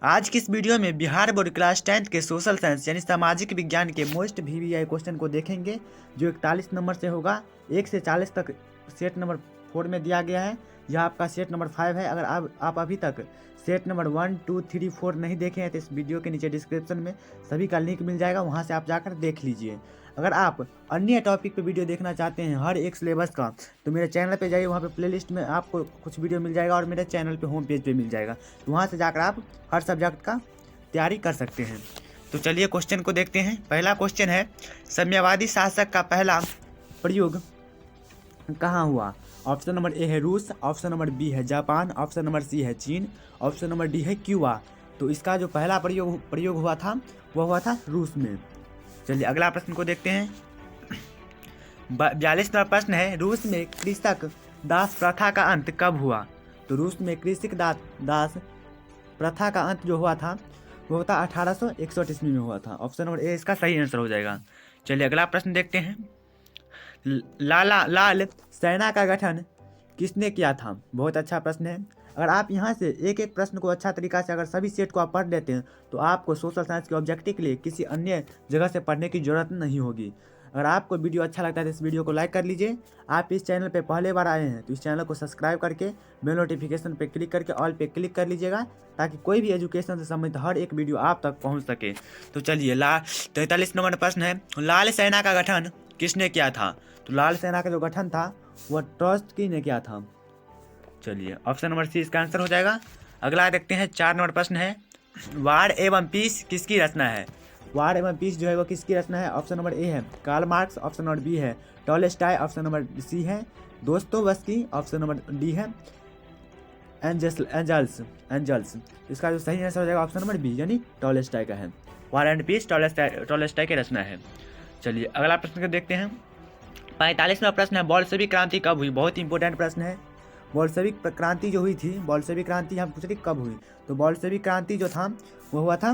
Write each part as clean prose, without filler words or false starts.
आज की इस वीडियो में बिहार बोर्ड क्लास 10th के सोशल साइंस यानी सामाजिक विज्ञान के मोस्ट वीवीआई क्वेश्चन को देखेंगे, जो 41 नंबर से होगा। 1 से 40 तक सेट नंबर 4 में दिया गया है। यह आपका सेट नंबर 5 है। अगर आप अभी तक सेट नंबर 1, 2, 3, 4 नहीं देखे हैं तो इस वीडियो के नीचे डिस्क्रिप्शन में सभी का लिंक मिल जाएगा, वहाँ से आप जाकर देख लीजिए। अगर आप अन्य टॉपिक पे वीडियो देखना चाहते हैं हर एक सिलेबस का, तो मेरे चैनल पे जाइए, वहाँ पे प्लेलिस्ट में आपको कुछ वीडियो मिल जाएगा और मेरे चैनल पे होम पेज पे मिल जाएगा, तो वहाँ से जाकर आप हर सब्जेक्ट का तैयारी कर सकते हैं। तो चलिए क्वेश्चन को देखते हैं। पहला क्वेश्चन है, साम्यवादी शासक का पहला प्रयोग कहाँ हुआ? ऑप्शन नंबर ए है रूस, ऑप्शन नंबर बी है जापान, ऑप्शन नंबर सी है चीन, ऑप्शन नंबर डी है क्यूबा। तो इसका जो पहला प्रयोग हुआ था वह हुआ था रूस में। चलिए अगला प्रश्न को देखते हैं। 42 नंबर प्रश्न है, रूस में कृषक दास प्रथा का अंत कब हुआ? तो रूस में कृषक दास प्रथा का अंत जो हुआ था वो होता 1861 ईस्वी में हुआ था। ऑप्शन नंबर ए इसका सही आंसर हो जाएगा। चलिए अगला प्रश्न देखते हैं। लाल सेना का गठन किसने किया था? बहुत अच्छा प्रश्न है। अगर आप यहाँ से एक एक प्रश्न को अच्छा तरीका से अगर सभी सेट को आप पढ़ लेते हैं तो आपको सोशल साइंस के ऑब्जेक्टिव के लिए किसी अन्य जगह से पढ़ने की जरूरत नहीं होगी। अगर आपको वीडियो अच्छा लगता है तो इस वीडियो को लाइक कर लीजिए। आप इस चैनल पे पहले बार आए हैं तो इस चैनल को सब्सक्राइब करके बेल नोटिफिकेशन पे क्लिक करके ऑल पे क्लिक कर लीजिएगा, ताकि कोई भी एजुकेशन से संबंधित हर एक वीडियो आप तक पहुँच सके। तो चलिए 43 नंबर प्रश्न है, लाल सेना का गठन किसने किया था? तो लाल सेना का जो गठन था वह ट्रॉट्स्की ने किया था। चलिए ऑप्शन नंबर सी इसका आंसर हो जाएगा। अगला देखते हैं। 4 नंबर प्रश्न है, वार एवं पीस किसकी रचना है? वार एवं पीस जो है वो किसकी रचना है? ऑप्शन नंबर ए है Karl Marx, option number B है टॉलस्टॉय, ऑप्शन नंबर सी है दोस्तोयेव्स्की, ऑप्शन नंबर डी है एंजल्स। इसका जो सही आंसर हो जाएगा ऑप्शन नंबर बी यानी टॉलस्टॉय का है। वार एंड पीस टॉलस्टॉय की रचना है। चलिए अगला प्रश्न को देखते हैं। 45वां प्रश्न है, बोल्शेविक क्रांति कब हुई? बहुत इंपॉर्टेंट प्रश्न है। बोल्शेविक क्रांति जो हुई थी, बोल्शेविक क्रांति हम पूछ रहे कब हुई? तो बोल्शेविक क्रांति जो था वो हुआ था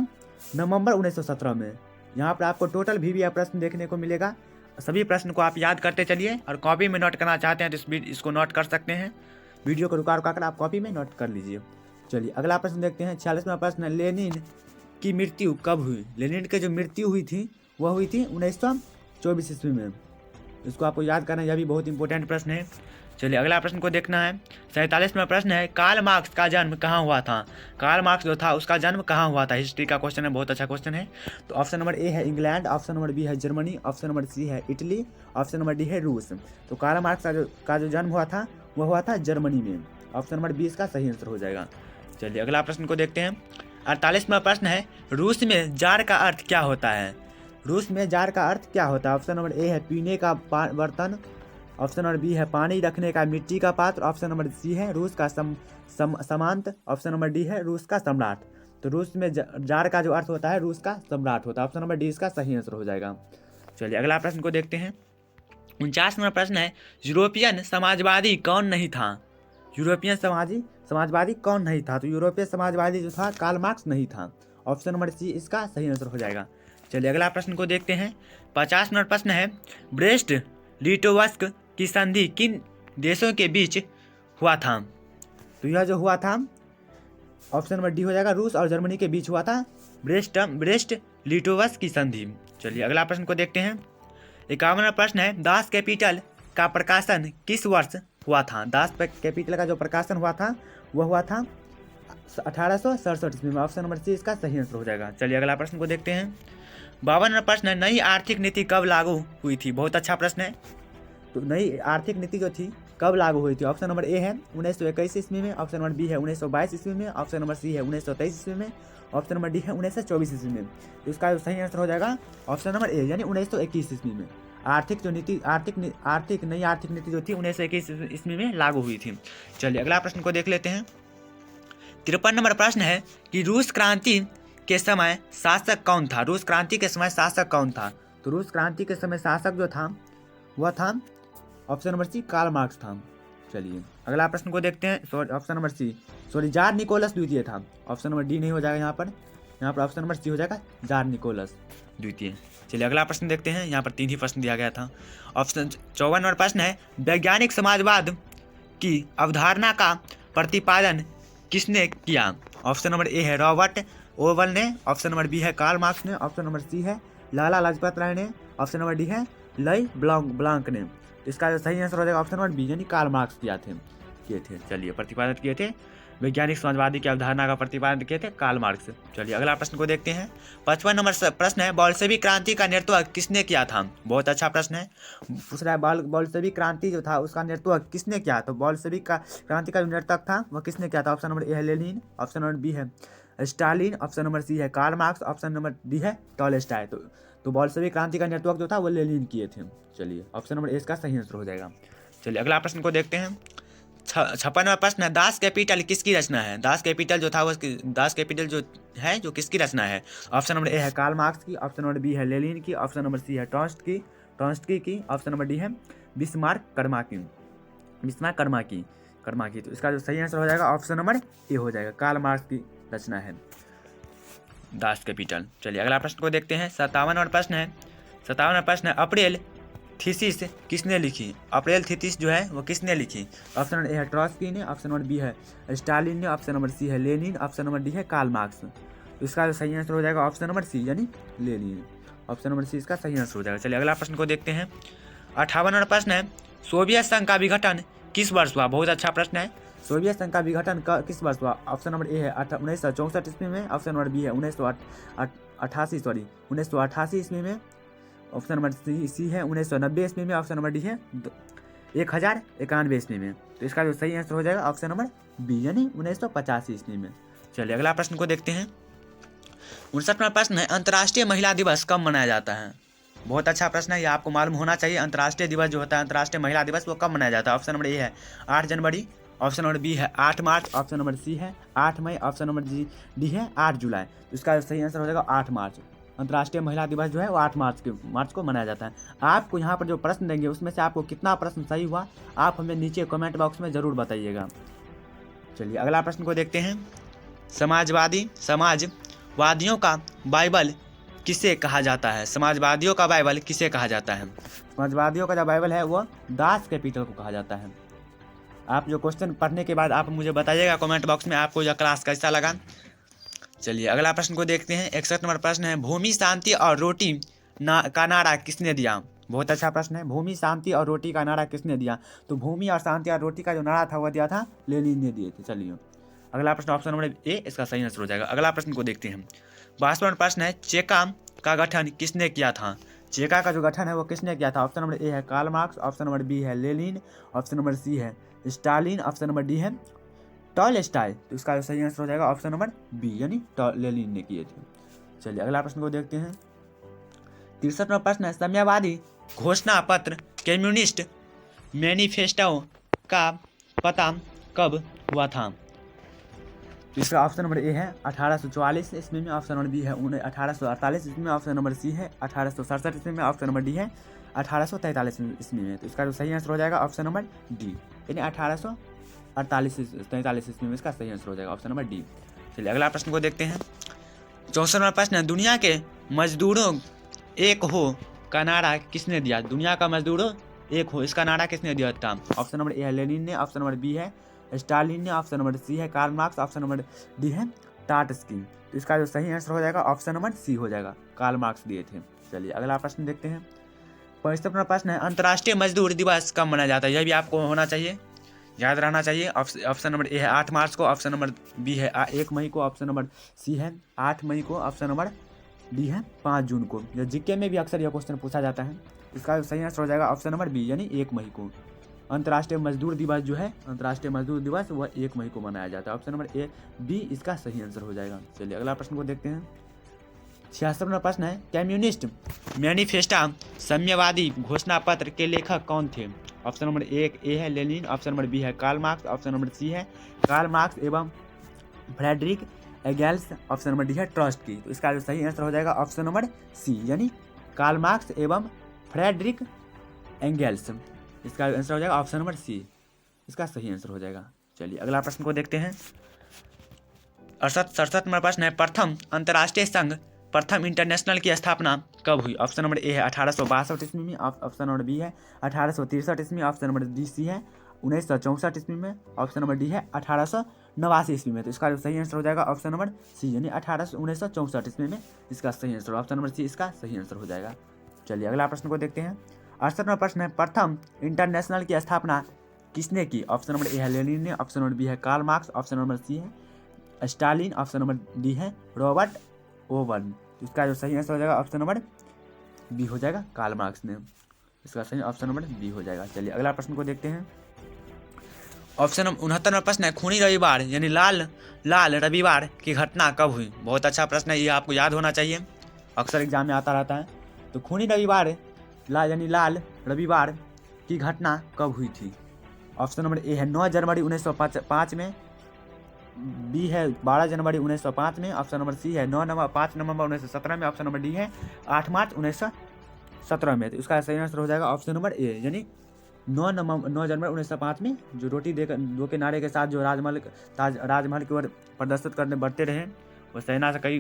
नवंबर 1917 में। यहाँ पर आपको टोटल वीवीआई प्रश्न देखने को मिलेगा। सभी प्रश्न को आप याद करते चलिए, और कॉपी में नोट करना चाहते हैं तो इसको नोट कर सकते हैं। वीडियो को रुका कर आप कॉपी में नोट कर लीजिए। चलिए अगला प्रश्न देखते हैं। 46वां प्रश्न है, लेनिन की मृत्यु कब हुई? लेनिन की जो मृत्यु हुई थी वह हुई थी 1924 ईस्वी में। इसको आपको याद करना है, यह भी बहुत इंपॉर्टेंट प्रश्न है। चलिए अगला प्रश्न को देखना है। 47वां प्रश्न है, कार्ल मार्क्स का जन्म कहाँ हुआ था? कार्ल मार्क्स जो था उसका जन्म कहाँ हुआ था? हिस्ट्री का क्वेश्चन है, बहुत अच्छा क्वेश्चन है। तो ऑप्शन नंबर ए है इंग्लैंड, ऑप्शन नंबर बी है जर्मनी, ऑप्शन नंबर सी है इटली, ऑप्शन नंबर डी है रूस। तो कार्ल मार्क्स का जो जन्म हुआ था वह हुआ था जर्मनी में। ऑप्शन नंबर बी इसका सही आंसर हो जाएगा। चलिए अगला प्रश्न को देखते हैं। 48वां प्रश्न है, रूस में जार का अर्थ क्या होता है? रूस में जार का अर्थ क्या होता है? ऑप्शन नंबर ए है पीने का बर्तन, ऑप्शन नंबर बी है पानी रखने का मिट्टी का पात्र, ऑप्शन नंबर सी है रूस का समांत, ऑप्शन नंबर डी है रूस का सम्राट। तो रूस में जार का जो अर्थ होता है रूस का सम्राट होता है। ऑप्शन नंबर डी इसका सही आंसर हो जाएगा। चलिए अगला प्रश्न को देखते हैं। 49 नंबर प्रश्न है, यूरोपियन समाजवादी कौन नहीं था? यूरोपियन समाजवादी कौन नहीं था? तो यूरोपीय समाजवादी जो था कार्ल मार्क्स नहीं था। ऑप्शन नंबर सी इसका सही आंसर हो जाएगा। चलिए अगला प्रश्न को देखते हैं। 50 नंबर प्रश्न है, ब्रेस्ट लिटोवस्क की संधि किन देशों के बीच हुआ था? तो यह जो हुआ था ऑप्शन नंबर डी हो जाएगा, रूस और जर्मनी के बीच हुआ था ब्रेस्ट लिटोवस्क की संधि। चलिए अगला प्रश्न को देखते हैं। 51वां प्रश्न है, दास कैपिटल का प्रकाशन किस वर्ष हुआ था? दास कैपिटल का जो प्रकाशन हुआ था वह हुआ था 1867 ईस्वी में। ऑप्शन नंबर सी इसका सही आंसर हो जाएगा। चलिए अगला प्रश्न को देखते हैं। 52वां प्रश्न है, नई आर्थिक नीति कब लागू हुई थी? बहुत अच्छा प्रश्न है। तो नई आर्थिक नीति जो थी कब लागू हुई थी? ऑप्शन नंबर ए है 1921 ईस्वी में, ऑप्शन नंबर बी है 1922 ईस्वी में, ऑप्शन नंबर सी है 1923 ईस्वी में, ऑप्शन नंबर डी है 1924 ईस्वी में। तो इसका जो सही आंसर हो जाएगा ऑप्शन नंबर ए यानी 1921 ईस्वी में। नई आर्थिक नीति जो थी 1921 ईस्वी में लागू हुई थी। चलिए अगला प्रश्न को देख लेते हैं। 53 नंबर प्रश्न है कि रूस क्रांति के समय शासक कौन था? रूस क्रांति के समय शासक कौन था? तो रूस क्रांति के समय शासक जो था वह था option number C Karl Marx था। चलिए अगला प्रश्न को देखते हैं। Option number C tsar Nicholas द्वितीय था। ऑप्शन नंबर डी नहीं हो जाएगा, यहाँ पर ऑप्शन नंबर सी हो जाएगा जार निकोलस द्वितीय। चलिए अगला प्रश्न देखते हैं। यहाँ पर 3 ही प्रश्न दिया गया था। ऑप्शन 54 नंबर प्रश्न है, वैज्ञानिक समाजवाद की अवधारणा का प्रतिपादन किसने किया? ऑप्शन नंबर ए है रॉबर्ट ओवल ने, ऑप्शन नंबर बी है कार्ल मार्क्स ने, ऑप्शन नंबर सी है लाला लाजपत राय ने, ऑप्शन नंबर डी है लई ब्लांक ने। इसका जो सही आंसर हो जाएगा ऑप्शन नंबर बी यानी कार्ल मार्क्स किए थे। चलिए प्रतिपादित किए थे, वैज्ञानिक समाजवादी की अवधारणा का प्रतिपादन किए थे कार्ल मार्क्स। चलिए अगला प्रश्न को देखते हैं। 55 नंबर प्रश्न है, बोल्शेविक क्रांति का नेतृत्व किसने किया था? बहुत अच्छा प्रश्न है, पूछ रहा है बोल्शेविक क्रांति जो था उसका नेतृत्व किसने किया? तो बोल्शेविक का क्रांति का जो नेतृत्व था वह किसने किया था? ऑप्शन नंबर ए है लेनिन, ऑप्शन नंबर बी है स्टालिन, ऑप्शन नंबर सी है Karl Marx, option number D है टॉलस्टॉय। तो बोल्शेविक क्रांति का नेतृत्व जो था वो लेनिन किए थे। चलिए ऑप्शन नंबर ए इसका सही आंसर हो जाएगा। चलिए अगला प्रश्न को देखते हैं। 56वां प्रश्न है, दास कैपिटल किसकी रचना है? दास कैपिटल जो था वो दास कैपिटल जो है जो किसकी रचना है? ऑप्शन नंबर ए है कार्ल मार्क्स की, ऑप्शन नंबर बी है लेनिन की, ऑप्शन नंबर सी है ट्रॉट्स्की की, ऑप्शन नंबर डी है बिस्मार्क कर्मा की। तो इसका जो सही आंसर हो जाएगा ऑप्शन नंबर ए हो जाएगा, कार्ल मार्क्स की रचना है दास कैपिटल। चलिए अगला प्रश्न को देखते हैं। 57वां प्रश्न है, अप्रैल थीसिस किसने लिखी? अप्रैल थीसिस जो है वो किसने लिखी? ऑप्शन नंबर ए है ट्रॉट्स्की ने, ऑप्शन नंबर बी है स्टालिन ने, ऑप्शन नंबर सी है लेनिन, ऑप्शन नंबर डी है कार्ल मार्क्स। तो इसका जो सही आंसर हो जाएगा ऑप्शन नंबर सी यानी लेनिन। ऑप्शन नंबर सी इसका सही आंसर हो जाएगा। चलिए अगला प्रश्न को देखते हैं। 58वां प्रश्न है, सोवियत संघ का विघटन किस वर्ष हुआ? बहुत अच्छा प्रश्न है, सोवियत संघ का विघटन किस वर्ष हुआ? ऑप्शन नंबर ए है 1964 ईस्वी में, ऑप्शन नंबर बी है 1988 ईस्वी में, ऑप्शन नंबर सी है 1990 ईस्वी में, ऑप्शन नंबर डी है 1091 ईस्वी में। तो इसका जो सही आंसर हो जाएगा ऑप्शन नंबर बी यानी 1985 ईस्वी में। चलिए अगला प्रश्न को देखते हैं। 59वां प्रश्न है, अंतर्राष्ट्रीय महिला दिवस कब मनाया जाता है? बहुत अच्छा प्रश्न है, ये आपको मालूम होना चाहिए। अंतर्राष्ट्रीय दिवस जो होता है, अंतर्राष्ट्रीय महिला दिवस, वो कब मनाया जाता है? ऑप्शन नंबर ए है 8 जनवरी, ऑप्शन नंबर बी है 8 मार्च, ऑप्शन नंबर सी है 8 मई, ऑप्शन नंबर डी है 8 जुलाई। तो इसका सही आंसर हो जाएगा 8 मार्च। अंतर्राष्ट्रीय महिला दिवस जो है वो 8 मार्च को मनाया जाता है। आपको यहाँ पर जो प्रश्न देंगे उसमें से आपको कितना प्रश्न सही हुआ आप हमें नीचे कमेंट बॉक्स में ज़रूर बताइएगा। चलिए अगला प्रश्न को देखते हैं। समाजवादियों का बाइबल किसे कहा जाता है? समाजवादियों का बाइबल किसे कहा जाता है? समाजवादियों का जो बाइबल है वो दास कैपिटल को कहा जाता है। आप जो क्वेश्चन पढ़ने के बाद आप मुझे बताइएगा कमेंट बॉक्स में आपको यह क्लास कैसा लगा। चलिए अगला प्रश्न को देखते हैं। 61 नंबर प्रश्न है, भूमि शांति और रोटी का नारा किसने दिया? बहुत अच्छा प्रश्न है, भूमि शांति और रोटी का नारा किसने दिया? तो भूमि और शांति और रोटी का जो नारा था वह दिया था लेनिन ने दिए थे। चलिए अगला प्रश्न ऑप्शन नंबर ए इसका सही आंसर हो जाएगा। अगला प्रश्न को देखते हैं। 52वां प्रश्न है, चेका का गठन किसने किया था? चेका का जो गठन है वो किसने किया था? ऑप्शन नंबर ए है Karl Marx, option number B है लेनिन, ऑप्शन नंबर सी है स्टालिन, ऑप्शन नंबर डी है टॉलस्टॉय। तो इसका सही आंसर हो जाएगा ऑप्शन नंबर बी यानी लेनिन ने किए थे। चलिए अगला प्रश्न को देखते हैं। 63वां प्रश्न है, साम्यवादी घोषणा पत्र कम्युनिस्ट मैनिफेस्टो का पता कब हुआ था? तो इसका ऑप्शन नंबर ए है 1844 ईस्वी में, ऑप्शन नंबर बी है 1848 ईस्वी में, ऑप्शन नंबर सी है 1867 ईस्वी में, ऑप्शन नंबर डी है 1843 ईस्वी में। तो इसका जो सही आंसर हो जाएगा ऑप्शन नंबर डी यानी 1843 ईस्वी में इसका सही आंसर हो जाएगा ऑप्शन नंबर डी। चलिए अगला प्रश्न को देखते हैं। 64वां प्रश्न है, दुनिया के मजदूरों एक हो का नारा किसने दिया? दुनिया का मजदूरों एक हो इसका नारा किसने दिया था? ऑप्शन नंबर ए है लेनिन ने, ऑप्शन नंबर बी है स्टालिन ने, ऑप्शन नंबर सी है Karl Marx, option number D है ट्रॉट्स्की। तो इसका जो सही आंसर हो जाएगा ऑप्शन नंबर सी हो जाएगा, कार्ल मार्क्स दिए थे। चलिए अगला प्रश्न देखते हैं। 65वां प्रश्न है, अंतर्राष्ट्रीय मजदूर दिवस कब मनाया जाता है? यह भी आपको होना चाहिए, याद रहना चाहिए। ऑप्शन नंबर ए है 8 मार्च को, ऑप्शन नंबर बी है 1 मई को, ऑप्शन नंबर सी है 8 मई को, ऑप्शन नंबर डी है 5 जून को। यह जीके में भी अक्सर यह क्वेश्चन पूछा जाता है। इसका सही आंसर हो जाएगा ऑप्शन नंबर बी यानी 1 मई को। अंतर्राष्ट्रीय मजदूर दिवस जो है, अंतर्राष्ट्रीय मजदूर दिवस वह 1 मई को मनाया जाता है। ऑप्शन नंबर ए बी इसका सही आंसर हो जाएगा। चलिए अगला प्रश्न को देखते हैं। 66वां प्रश्न है, कम्युनिस्ट मैनिफेस्टो साम्यवादी घोषणा पत्र के लेखक कौन थे? ऑप्शन नंबर ए है लेनिन, ऑप्शन नंबर बी है Karl Marx, option number C है कार्ल मार्क्स एवं Friedrich Engels, option number D है ट्रॉट्स्की। तो इसका जो सही आंसर हो जाएगा ऑप्शन नंबर सी यानी कार्ल मार्क्स एवं फ्रेडरिक एंगेल्स। इसका आंसर हो जाएगा ऑप्शन नंबर सी, इसका सही आंसर हो जाएगा। चलिए अगला प्रश्न को देखते हैं। 67वां प्रश्न है, प्रथम अंतर्राष्ट्रीय संघ प्रथम इंटरनेशनल की स्थापना कब हुई? ऑप्शन नंबर ए है 1862 ईस्वी में, ऑप्शन नंबर बी है 1863 ईस्वी में, ऑप्शन नंबर डी सी है 1964 ईस्वी में। ऑप्शन नंबर डी है 1889 ईस्वी में। तो इसका जो सही आंसर हो जाएगा ऑप्शन नंबर सी, यानी 1964 ईस्वी में इसका सही आंसर, ऑप्शन नंबर सी इसका सही आंसर हो जाएगा। चलिए अगला प्रश्न को देखते हैं। 68वां प्रश्न है, प्रथम इंटरनेशनल की स्थापना किसने की? ऑप्शन नंबर ए है लेनिन ने, ऑप्शन नंबर बी है Karl Marx, option number C है स्टालिन, ऑप्शन नंबर डी है रॉबर्ट ओवन। इसका जो सही आंसर हो जाएगा ऑप्शन नंबर बी हो जाएगा, कार्ल मार्क्स ने। इसका सही ऑप्शन नंबर बी हो जाएगा। चलिए अगला प्रश्न को देखते हैं। ऑप्शन नंबर 69वां प्रश्न है, खूनी रविवार यानी लाल रविवार की घटना कब हुई? बहुत अच्छा प्रश्न है, ये आपको याद होना चाहिए, अक्सर एग्जाम में आता रहता है। तो खूनी रविवार यानी लाल रविवार की घटना कब हुई थी? ऑप्शन नंबर ए है 9 जनवरी 1905 में, बी है 12 जनवरी 1905 में, ऑप्शन नंबर सी है 5 नवंबर 1917 में, ऑप्शन नंबर डी है 8 मार्च 1917 में। तो इसका सही आंसर हो जाएगा ऑप्शन नंबर ए, यानी 9 जनवरी 1905 में जो रोटी दो के नारे के साथ जो राजमहल की ओर प्रदर्शित करने बढ़ते रहे, वो सेना से कई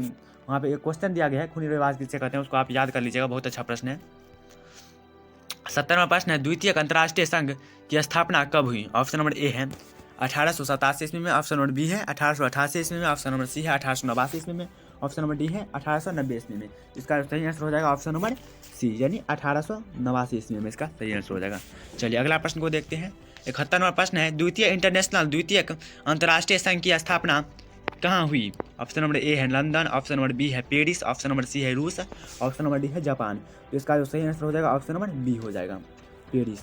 वहाँ पे एक क्वेश्चन दिया गया है, खूनी रविवार किसे कहते हैं, उसको आप याद कर लीजिएगा, बहुत अच्छा प्रश्न है। 70वां प्रश्न है, द्वितीय अंतर्राष्ट्रीय संघ की स्थापना कब हुई? ऑप्शन नंबर ए है 1887 ईस्वी में, ऑप्शन नंबर बी है 1888 ईस्वी में, ऑप्शन नंबर सी है 1889 ईस्वी में, ऑप्शन नंबर डी है 1890 ईस्वी में। इसका सही आंसर हो जाएगा ऑप्शन नंबर सी, यानी 1889 ईस्वी में इसका सही आंसर हो जाएगा। चलिए अगला प्रश्न को देखते हैं। 71वां प्रश्न है, द्वितीय अंतर्राष्ट्रीय संघ की स्थापना कहाँ हुई? ऑप्शन नंबर ए है लंदन, ऑप्शन नंबर बी है पेरिस, ऑप्शन नंबर सी है रूस, ऑप्शन नंबर डी है जापान। तो इसका जो सही आंसर हो जाएगा ऑप्शन नंबर बी हो जाएगा, पेरिस।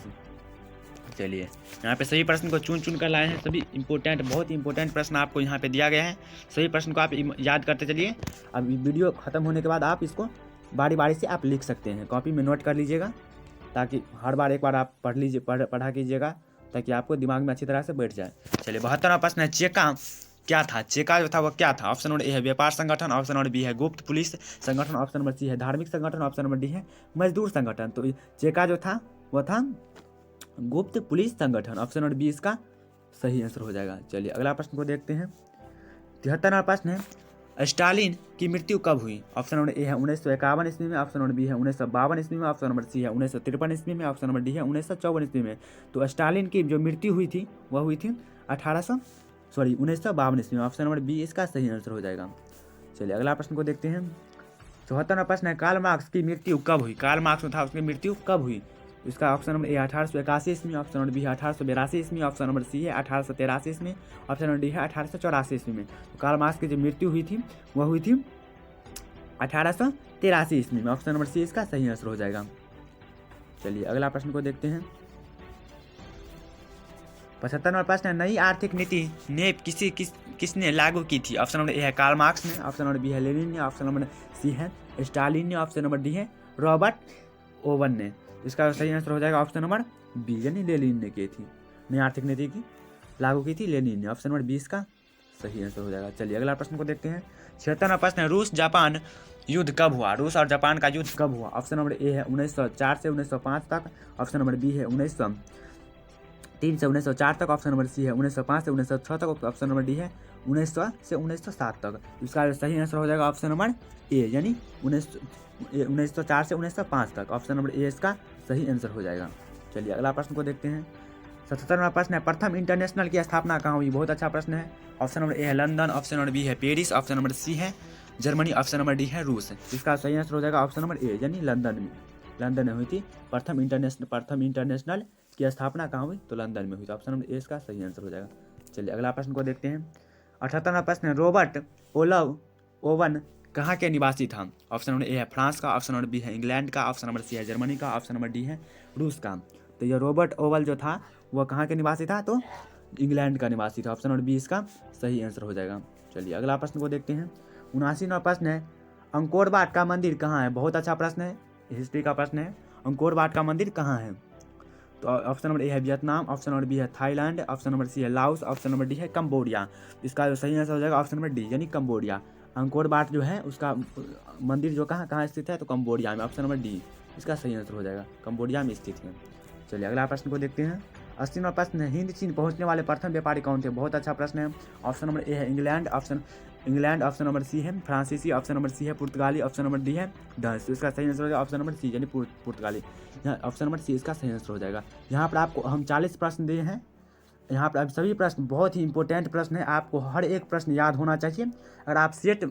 चलिए यहाँ पे सभी प्रश्न को चुन कर लाए हैं, सभी इंपॉर्टेंट, बहुत इंपॉर्टेंट प्रश्न आपको यहाँ पे दिया गया है। सभी प्रश्न को आप याद करते चलिए। अब वीडियो खत्म होने के बाद आप इसको बारी बारी से आप लिख सकते हैं, कॉपी में नोट कर लीजिएगा, ताकि हर बार एक बार आप पढ़ा कीजिएगा, ताकि आपको दिमाग में अच्छी तरह से बैठ जाए। चलिए 72वां प्रश्न है, चेका क्या था? चेका जो था वो क्या था? ऑप्शन नंबर ए है व्यापार संगठन, ऑप्शन नंबर बी है गुप्त पुलिस संगठन, ऑप्शन नंबर सी है धार्मिक संगठन, ऑप्शन नंबर डी है मजदूर संगठन। तो चेका जो था वो था गुप्त पुलिस संगठन, ऑप्शन नंबर बी इसका सही आंसर हो जाएगा। चलिए अगला प्रश्न को देखते हैं। 73वां प्रश्न है, स्टालिन की मृत्यु कब हुई? ऑप्शन नंबर ए है 1951 ईस्वी में, ऑप्शन नंबर बी है 1952 ईस्वी में, ऑप्शन नंबर सी है 1953 ईस्वी में, ऑप्शन नंबर डी है 1954 ईस्वी में। तो स्टालिन की जो मृत्यु हुई थी वह हुई थी 1952 ईस्वी में, ऑप्शन नंबर बी इसका सही आंसर हो जाएगा। चलिए अगला प्रश्न को देखते हैं। 74वां प्रश्न है, कार्ल मार्क्स की मृत्यु कब हुई? कार्ल मार्क्स था, उसकी मृत्यु कब हुई? इसका ऑप्शन नंबर ए 1881 ईस्वी, ऑप्शन नंबर बी है 1882 ईस्वी, ऑप्शन नंबर सी है 1883 ईस्वी, ऑप्शन नंबर डी है 1884 ईस्वी में। तो कार्ल मार्क्स की जो मृत्यु हुई थी वह हुई थी 1883 ईस्वी में, ऑप्शन नंबर सी इसका सही आंसर हो जाएगा। चलिए अगला प्रश्न को देखते हैं। 75वां प्रश्न है, नई आर्थिक नीति ने किसने लागू की थी? ऑप्शन नंबर ए है कार्ल मार्क्स ने, ऑप्शन नंबर बी है लेनिन ने, ऑप्शन नंबर सी है स्टालिन ने, ऑप्शन नंबर डी है रॉबर्ट ओवन ने। इसका सही आंसर हो जाएगा ऑप्शन नंबर बी, यानी लेनिन ने की थी, नई आर्थिक नीति की लागू की थी लेनिन ने, ऑप्शन नंबर 20 का सही आंसर हो जाएगा। चलिए अगला प्रश्न को देखते हैं। 76वां प्रश्न है, रूस जापान युद्ध कब हुआ? रूस और जापान का युद्ध कब हुआ? ऑप्शन नंबर ए है 1904 से 1905 तक, ऑप्शन नंबर बी है 1903 से 1904 तक, ऑप्शन नंबर सी है 1905 से 1906 तक, ऑप्शन नंबर डी है 1900 से 1907 तक। इसका सही आंसर हो जाएगा ऑप्शन नंबर ए, यानी 1904 से 1905 तक, ऑप्शन नंबर ए इसका सही आंसर हो जाएगा। चलिए अगला प्रश्न को देखते हैं। 77वां प्रश्न है, प्रथम इंटरनेशनल की स्थापना कहाँ हुई? बहुत अच्छा प्रश्न है। ऑप्शन नंबर ए है लंदन, ऑप्शन नंबर बी है पेरिस, ऑप्शन नंबर सी है जर्मनी, ऑप्शन नंबर डी है रूस। इसका सही आंसर हो जाएगा ऑप्शन नंबर ए, यानी लंदन में हुई थी प्रथम इंटरनेशनल की स्थापना कहाँ हुई? तो लंदन में हुई थी, ऑप्शन नंबर ए इसका सही आंसर हो जाएगा। चलिए अगला प्रश्न को देखते हैं। 78वां प्रश्न है, रॉबर्ट ओवन कहाँ के निवासी था? ऑप्शन नंबर ए है फ्रांस का, ऑप्शन नंबर बी है इंग्लैंड का, ऑप्शन नंबर सी है जर्मनी का, ऑप्शन नंबर डी है रूस का। तो ये रॉबर्ट ओवन जो था वह कहाँ के निवासी था? तो इंग्लैंड का निवासी था, ऑप्शन नंबर बी इसका सही आंसर हो जाएगा। चलिए अगला प्रश्न को देखते हैं। 79वां प्रश्न है, अंकोर वाट का मंदिर कहाँ है? बहुत अच्छा प्रश्न है, हिस्ट्री का प्रश्न है। अंकोर वाट का मंदिर कहाँ है? तो ऑप्शन नंबर ए है वियतनाम, ऑप्शन नंबर बी है थाईलैंड, ऑप्शन नंबर सी है लाओस, ऑप्शन नंबर डी है कंबोडिया। इसका जो सही आंसर हो जाएगा ऑप्शन नंबर डी, यानी कंबोडिया। अंकोर वाट जो है उसका मंदिर जो कहाँ स्थित है? तो कंबोडिया में, ऑप्शन नंबर डी इसका सही आंसर हो जाएगा, कंबोडिया में स्थित है। चलिए अगला प्रश्न को देखते हैं। 80वां प्रश्न है, हिंद चीन पहुंचने वाले प्रथम व्यापारी कौन थे? बहुत अच्छा प्रश्न है। ऑप्शन नंबर ए है इंग्लैंड, ऑप्शन नंबर सी है फ्रांसीसी, ऑप्शन नंबर सी है पुर्तगाली, ऑप्शन नंबर डी है डच। इसका सही आंसर हो जाएगा ऑप्शन नंबर सी, यानी पुर्तगाली। ऑप्शन नंबर सी इसका सही आंसर हो जाएगा। यहाँ पर आपको हम 40 प्रश्न दिए हैं, यहाँ पर अब सभी प्रश्न बहुत ही इंपॉर्टेंट प्रश्न है, आपको हर एक प्रश्न याद होना चाहिए। अगर आप सेट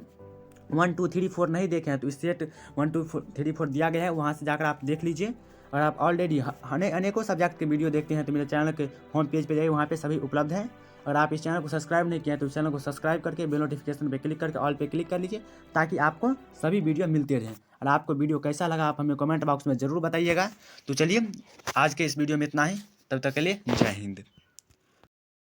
1 2 3 4 नहीं देखे हैं तो इस सेट 1 2 3 4 दिया गया है, वहाँ से जाकर आप देख लीजिए। और आप ऑलरेडी अनेकों सब्जेक्ट के वीडियो देखते हैं तो मेरे चैनल के होम पेज पे जाइए, वहाँ पे सभी उपलब्ध हैं। और आप इस चैनल को सब्सक्राइब नहीं किया तो इस चैनल को सब्सक्राइब करके बेल नोटिफिकेशन पे क्लिक करके ऑल पे क्लिक कर लीजिए, ताकि आपको सभी वीडियो मिलते रहें। और आपको वीडियो कैसा लगा आप हमें कमेंट बॉक्स में ज़रूर बताइएगा। तो चलिए आज के इस वीडियो में इतना ही, तब तक के लिए जय हिंद।